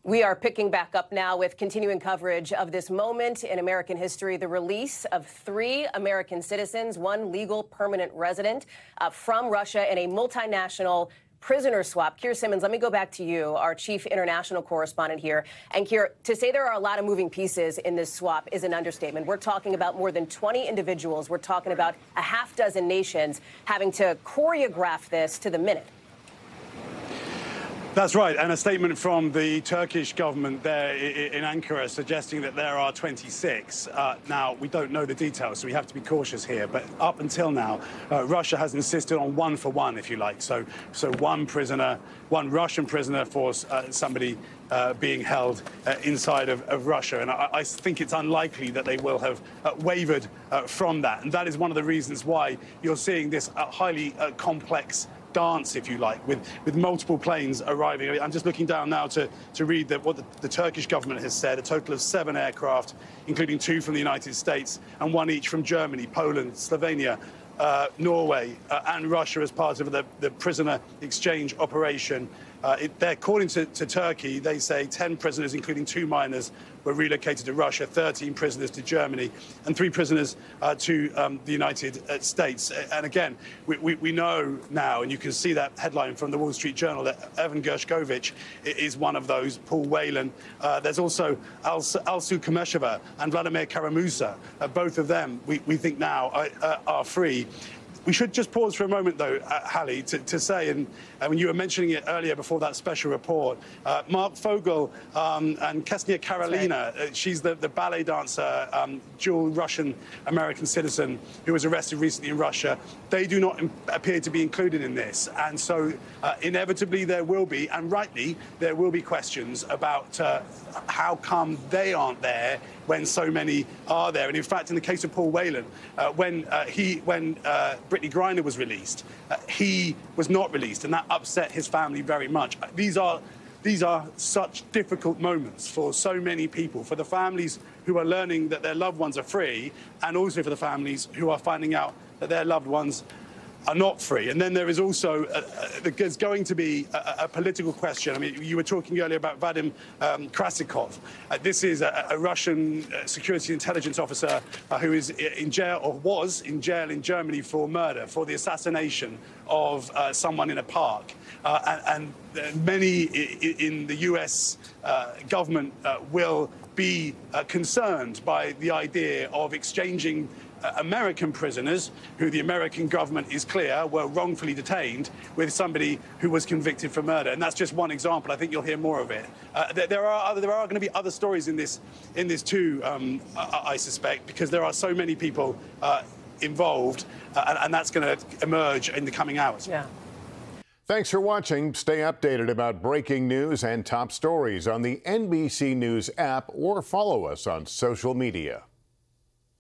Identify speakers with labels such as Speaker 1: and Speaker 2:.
Speaker 1: We are picking back up now with continuing coverage of this moment in American history, the release of 3 American citizens, 1 legal permanent resident from Russia in a multinational prisoner swap. Keir Simmons, let me go back to you, our chief international correspondent here. And Keir, to say there are a lot of moving pieces in this swap is an understatement. We're talking about more than 20 individuals. We're talking about a half dozen nations having to choreograph this to the minute.
Speaker 2: That's right, and a statement from the Turkish government there in Ankara suggesting that there are 26. Now, we don't know the details, so we have to be cautious here. But up until now, Russia has insisted on 1 for 1, if you like. So 1 prisoner, 1 Russian prisoner for somebody being held inside of Russia. And I think it's unlikely that they will have wavered from that. And that is one of the reasons why you're seeing this highly complex dance, if you like, with multiple planes arriving. I'm just looking down now to read what the Turkish government has said, a total of 7 aircraft, including 2 from the United States and 1 each from Germany, Poland, Slovenia, Norway and Russia as part of the prisoner exchange operation. According to Turkey, they say 10 prisoners, including 2 minors, were relocated to Russia, 13 prisoners to Germany, and 3 prisoners to the United States. And again, we know now, and you can see that headline from the Wall Street Journal, that Evan Gershkovich is one of those, Paul Whelan. There's also Alsu Kamesheva and Vladimir Karamusa. Both of them, we think now, are free. We should just pause for a moment, though, Hallie, to say, and when you were mentioning it earlier before that special report, Mark Fogel and Ksenia Karolina, she's the ballet dancer, dual Russian-American citizen who was arrested recently in Russia. They do not appear to be included in this. And so inevitably there will be, and rightly, there will be questions about how come they aren't there when so many are there. And in fact, in the case of Paul Whelan, when Brittany Griner was released, he was not released, and that upset his family very much. These are such difficult moments for so many people, for the families who are learning that their loved ones are free, and also for the families who are finding out that their loved ones are not free. And then there is also, there's going to be a political question. I mean, you were talking earlier about Vadim Krasikov. This is a Russian security intelligence officer who is in jail, or was in jail in Germany for murder, for the assassination of someone in a park. And many in the US government will be concerned by the idea of exchanging American prisoners, who the American government is clear were wrongfully detained, with somebody who was convicted for murder. And that's just one example. I think you'll hear more of it. There are going to be other stories in this too, I suspect, because there are so many people involved, and that's going to emerge in the coming hours.
Speaker 1: Yeah.
Speaker 3: Thanks for watching. Stay updated about breaking news and top stories on the NBC News app, or follow us on social media.